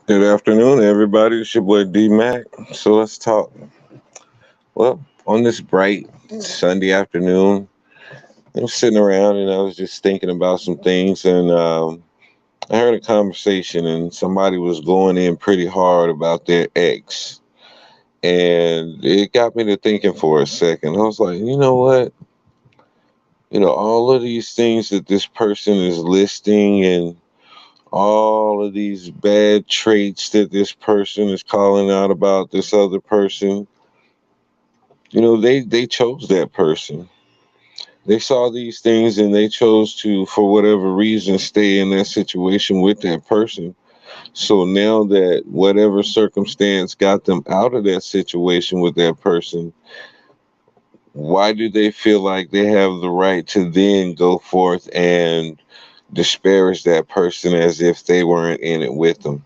Good afternoon, everybody. It's your boy D Mac. So let's talk. Well, on this bright Sunday afternoon, I was sitting around and I was just thinking about some things, and I heard a conversation, and somebody was going in pretty hard about their ex, and it got me to thinking for a second. I was like, you know what? All of these things that this person is listing, and all of these bad traits that this person is calling out about this other person. They chose that person. They saw these things and they chose to, for whatever reason, stay in that situation with that person. So now that whatever circumstance got them out of that situation with that person, why do they feel like they have the right to then go forth and disparage that person as if they weren't in it with them?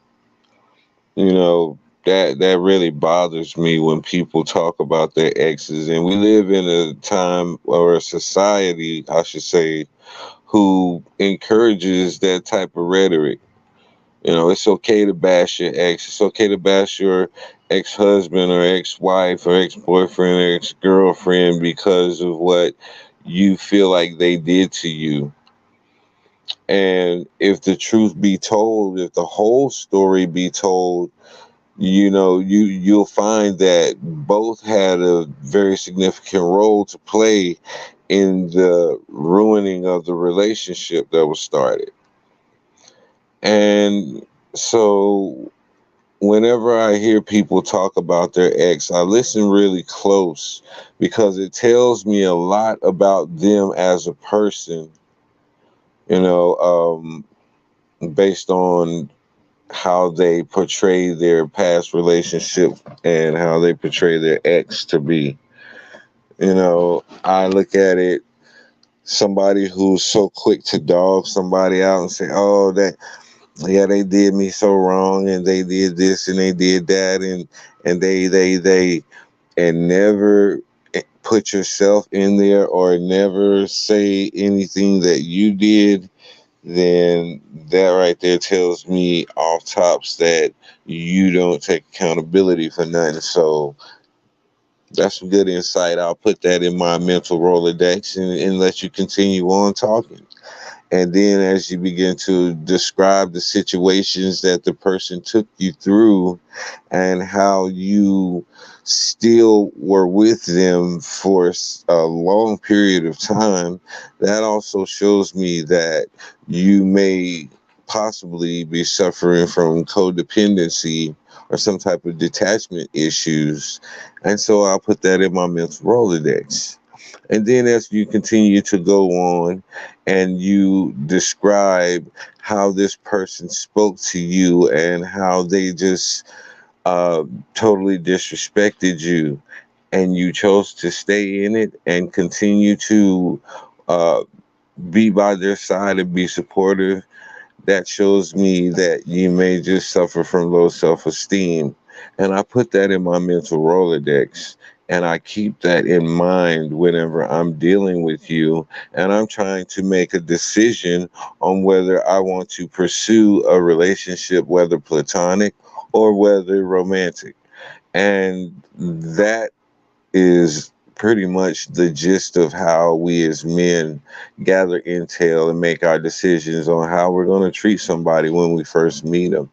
That really bothers me when people talk about their exes, and we live in a time, or a society I should say, who encourages that type of rhetoric. It's okay to bash your ex, it's okay to bash your ex-husband or ex-wife or ex-boyfriend or ex-girlfriend because of what you feel like they did to you. And if the truth be told, if the whole story be told, you'll find that both had a very significant role to play in the ruining of the relationship that was started. And so whenever I hear people talk about their ex, I listen really close because it tells me a lot about them as a person, you know, based on how they portray their past relationship and how they portray their ex to be. I look at it, somebody who's so quick to dog somebody out and say, oh, that, yeah, they did me so wrong and they did this and they did that, and they, and never put yourself in there or never say anything that you did, then that right there tells me off tops that you don't take accountability for nothing. So that's some good insight. I'll put that in my mental Rolodex and let you continue on talking. And then as you begin to describe the situations that the person took you through and how you still were with them for a long period of time, that also shows me that you may possibly be suffering from codependency or some type of detachment issues. And so I'll put that in my mental Rolodex. And then as you continue to go on and you describe how this person spoke to you and how they just uh, totally disrespected you, and you chose to stay in it and continue to uh, be by their side and be supportive, that shows me that you may just suffer from low self esteem. And I put that in my mental Rolodex. And I keep that in mind whenever I'm dealing with you and I'm trying to make a decision on whether I want to pursue a relationship, whether platonic or whether romantic. And that is pretty much the gist of how we as men gather intel and make our decisions on how we're going to treat somebody when we first meet them.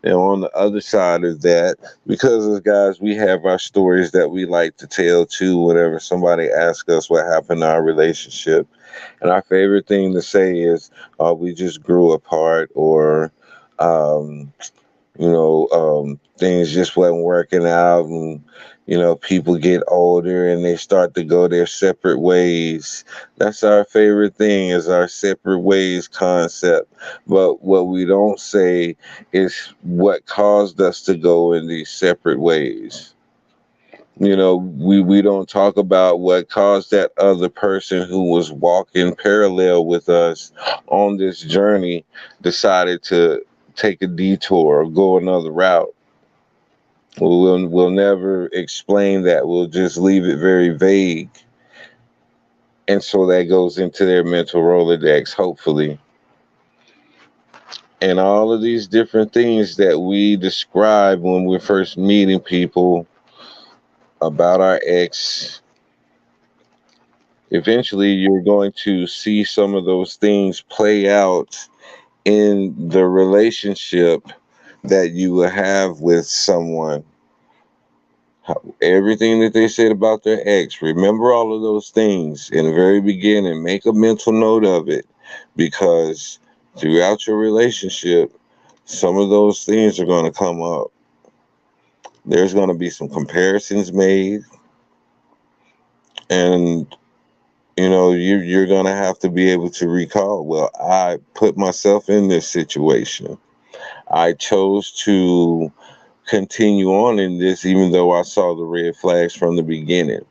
Now, on the other side of that, because as guys, we have our stories that we like to tell too whenever somebody asks us what happened to our relationship. And our favorite thing to say is, we just grew apart, or, um, things just wasn't working out, and people get older and they start to go their separate ways. That's our favorite thing, is our separate ways concept. But what we don't say is what caused us to go in these separate ways. We don't talk about what caused that other person who was walking parallel with us on this journey decided to take a detour or go another route. We'll never explain that. We'll just leave it very vague. And so that goes into their mental Rolodex, hopefully. And all of these different things that we describe when we're first meeting people about our ex, eventually you're going to see some of those things play out in the relationship that you will have with someone. Everything that they said about their ex, remember all of those things in the very beginning. Make a mental note of it, because throughout your relationship, some of those things are going to come up. There's going to be some comparisons made, and you're going to have to be able to recall, well, I put myself in this situation. I chose to continue on in this even though I saw the red flags from the beginning.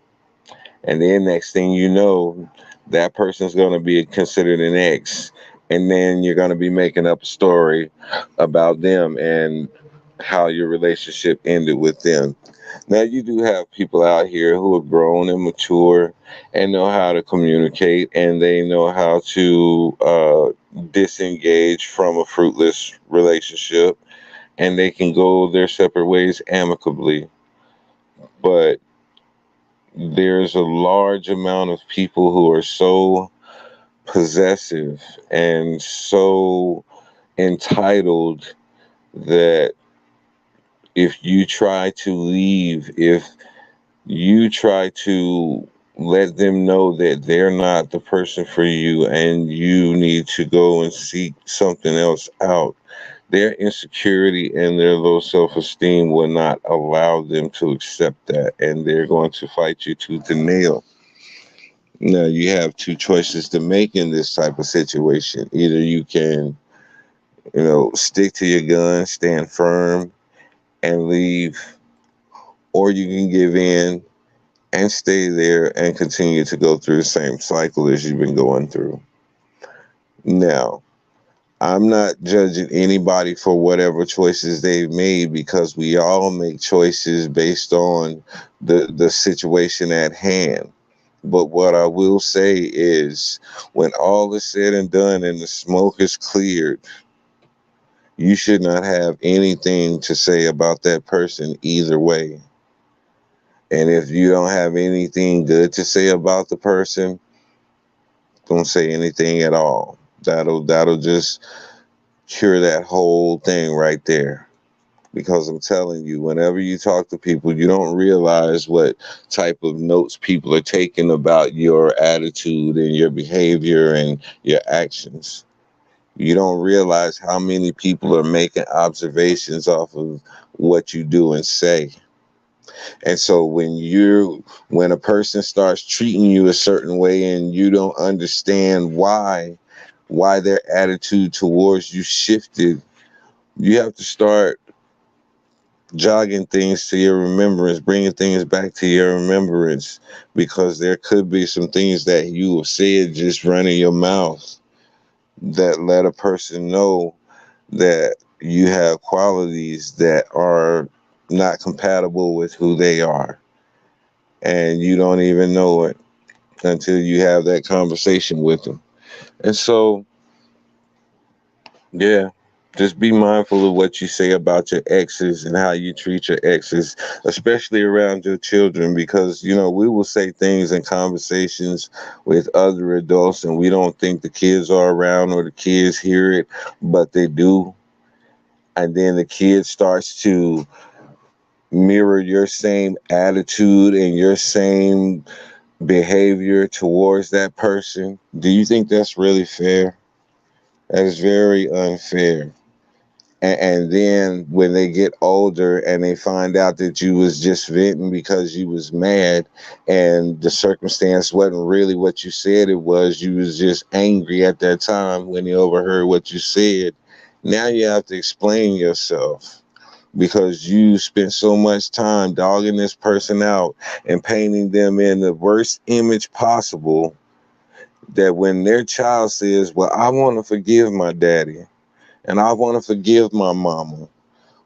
And then next thing you know, that person's going to be considered an ex. And then you're going to be making up a story about them and how your relationship ended with them. Now, you do have people out here who are grown and mature and know how to communicate, and they know how to disengage from a fruitless relationship, and they can go their separate ways amicably. But there's a large amount of people who are so possessive and so entitled that if you try to leave, if you try to let them know that they're not the person for you and you need to go and seek something else out, their insecurity and their low self-esteem will not allow them to accept that, and they're going to fight you tooth and nail. Now, you have two choices to make in this type of situation. Either you can, stick to your gun, stand firm, and leave, or you can give in and stay there and continue to go through the same cycle as you've been going through. Now, I'm not judging anybody for whatever choices they've made, because we all make choices based on the situation at hand. But what I will say is, when all is said and done and the smoke is cleared, you should not have anything to say about that person either way. And if you don't have anything good to say about the person, don't say anything at all. That'll just cure that whole thing right there. Because I'm telling you, whenever you talk to people, you don't realize what type of notes people are taking about your attitude and your behavior and your actions. You don't realize how many people are making observations off of what you do and say. And so when a person starts treating you a certain way and you don't understand why their attitude towards you shifted, you have to start jogging things to your remembrance, bringing things back to your remembrance, because there could be some things that you have said just running your mouth that let a person know that you have qualities that are not compatible with who they are. And you don't even know it until you have that conversation with them. And so, yeah, just be mindful of what you say about your exes and how you treat your exes, especially around your children, because, we will say things in conversations with other adults and we don't think the kids are around or the kids hear it, but they do. And then the kid starts to mirror your same attitude and your same behavior towards that person. Do you think that's really fair? That is very unfair. And then when they get older and they find out that you was just venting because you was mad and the circumstance wasn't really what you said it was, you was just angry at that time when you overheard what you said. Now you have to explain yourself, because you spent so much time dogging this person out and painting them in the worst image possible, that when their child says, well, I want to forgive my daddy and I want to forgive my mama.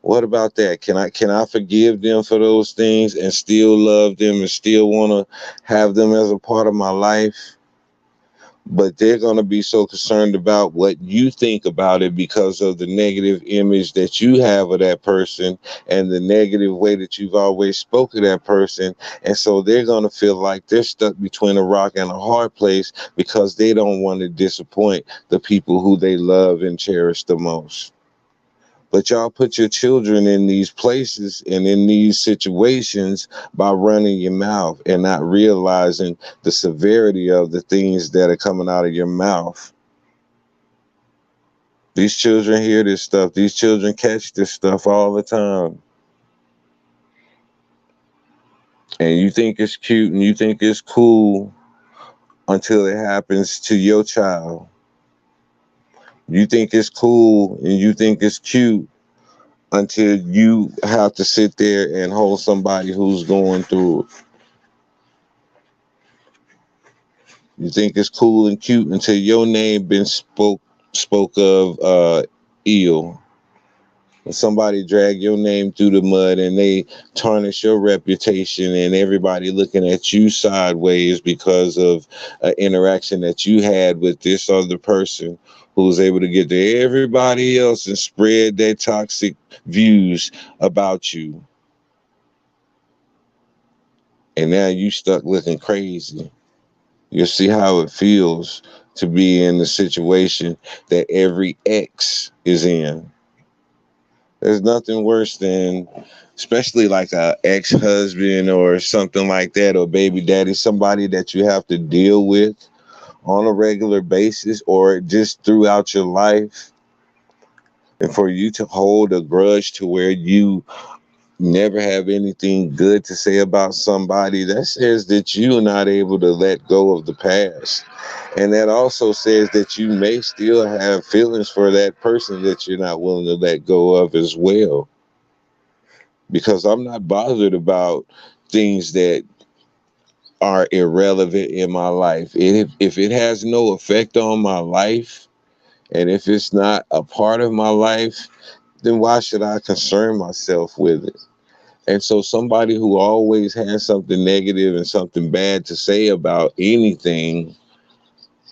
What about that? Can I forgive them for those things and still love them and still want to have them as a part of my life? but they're going to be so concerned about what you think about it because of the negative image that you have of that person and the negative way that you've always spoken to that person. And so they're going to feel like they're stuck between a rock and a hard place because they don't want to disappoint the people who they love and cherish the most. But y'all put your children in these places and in these situations by running your mouth and not realizing the severity of the things that are coming out of your mouth. These children hear this stuff. These children catch this stuff all the time. And you think it's cute and you think it's cool until it happens to your child. You think it's cool and you think it's cute until you have to sit there and hold somebody who's going through it. You think it's cool and cute until your name been spoke of ill. When somebody drag your name through the mud and they tarnish your reputation and everybody looking at you sideways because of an interaction that you had with this other person who was able to get to everybody else and spread their toxic views about you. And now you stuck looking crazy. You'll see how it feels to be in the situation that every ex is in. There's nothing worse than, especially like a ex-husband or something like that, or baby daddy, somebody that you have to deal with on a regular basis or just throughout your life. And for you to hold a grudge to where you never have anything good to say about somebody, that says that you're not able to let go of the past. And that also says that you may still have feelings for that person that you're not willing to let go of as well. Because I'm not bothered about things that are irrelevant in my life. If it has no effect on my life, and if it's not a part of my life, then why should I concern myself with it? And so somebody who always has something negative and something bad to say about anything,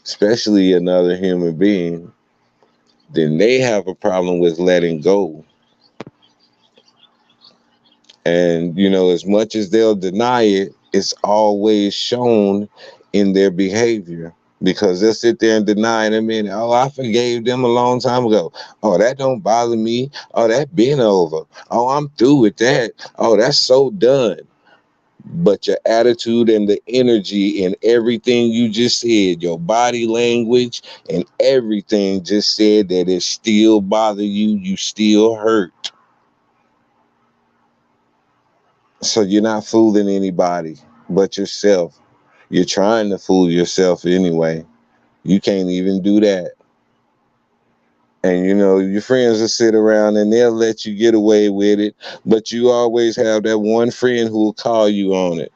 especially another human being, then they have a problem with letting go. And, you know, as much as they'll deny it, it's always shown in their behavior because they'll sit there and deny it. I mean, oh, I forgave them a long time ago. Oh, that don't bother me. Oh, that been over. Oh, I'm through with that. Oh, that's so done. But your attitude and the energy and everything you just said, your body language and everything just said that it still bother you. You still hurt. So you're not fooling anybody but yourself. You're trying to fool yourself anyway. You can't even do that. And you know, your friends will sit around and they'll let you get away with it, but you always have that one friend who will call you on it.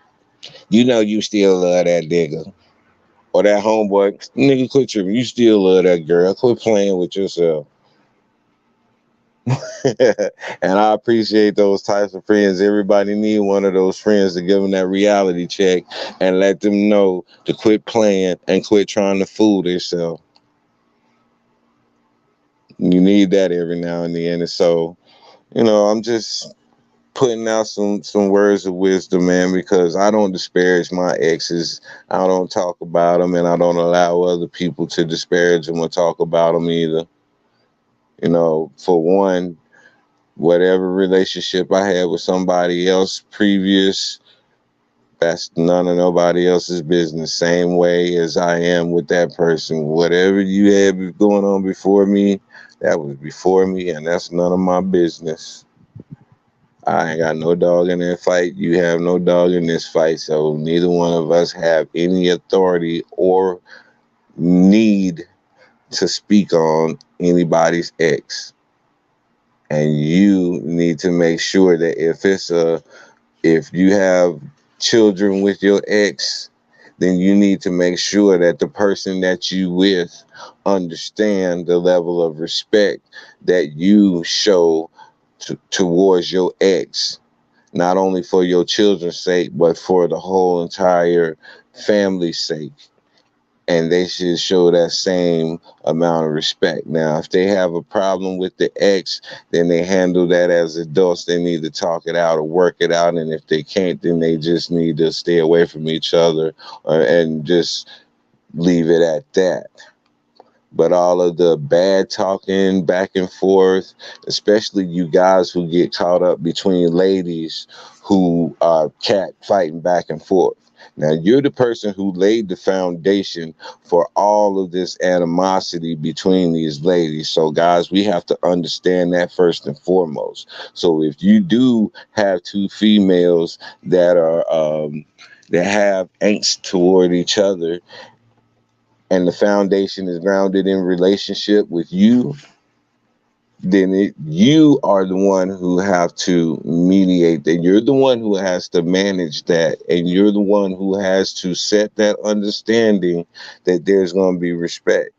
You know you still love that nigga. Or that homeboy, nigga, quit tripping. You still love that girl. Quit playing with yourself. And I appreciate those types of friends. Everybody need one of those friends to give them that reality check and let them know to quit playing and quit trying to fool themselves. You need that every now and then. And so, you know, I'm just putting out some words of wisdom, man, because I don't disparage my exes. I don't talk about them, and I don't allow other people to disparage them or talk about them either. You know, for one, whatever relationship I had with somebody else previous, that's none of nobody else's business. Same way as I am with that person. Whatever you had going on before me, that was before me, and that's none of my business. I ain't got no dog in that fight. You have no dog in this fight. So neither one of us have any authority or need to speak on anybody's ex. And you need to make sure that if you have children with your ex, then you need to make sure that the person that you with understand the level of respect that you show towards your ex, not only for your children's sake, but for the whole entire family's sake. and they should show that same amount of respect. Now, if they have a problem with the ex, then they handle that as adults. They need to talk it out or work it out, and if they can't, then they just need to stay away from each other, and just leave it at that. But all of the bad talking back and forth, especially you guys who get caught up between ladies who are cat fighting back and forth. Now, you're the person who laid the foundation for all of this animosity between these ladies. So, guys, we have to understand that first and foremost. So, if you do have two females that are that have angst toward each other, and the foundation is grounded in relationship with you, then you are the one who have to mediate that. You're the one who has to manage that, and you're the one who has to set that understanding that there's going to be respect.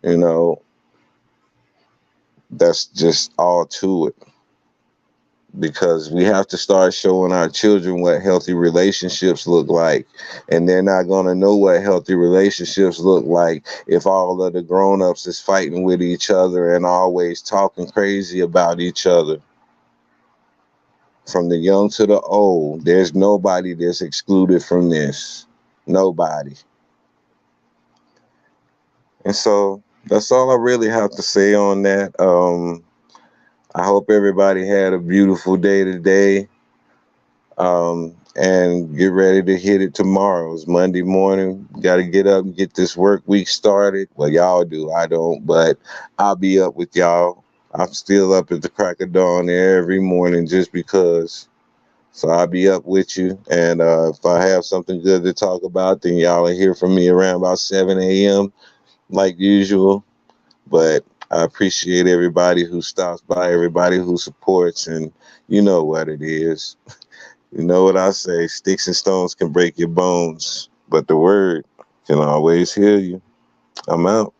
You know, that's just all to it. Because we have to start showing our children what healthy relationships look like, and they're not going to know what healthy relationships look like if all of the grown-ups is fighting with each other and always talking crazy about each other. From the young to the old, there's nobody that's excluded from this. Nobody. And so that's all I really have to say on that. I hope everybody had a beautiful day today. And get ready to hit it tomorrow. It's Monday morning. Got to get up and get this work week started. Well, y'all do. I don't, but I'll be up with y'all. I'm still up at the crack of dawn every morning just because. So I'll be up with you. And if I have something good to talk about, then y'all will hear from me around about 7 a.m. like usual. But I appreciate everybody who stops by, everybody who supports, and you know what it is. You know what I say? Sticks and stones can break your bones, but the word can always heal you. I'm out.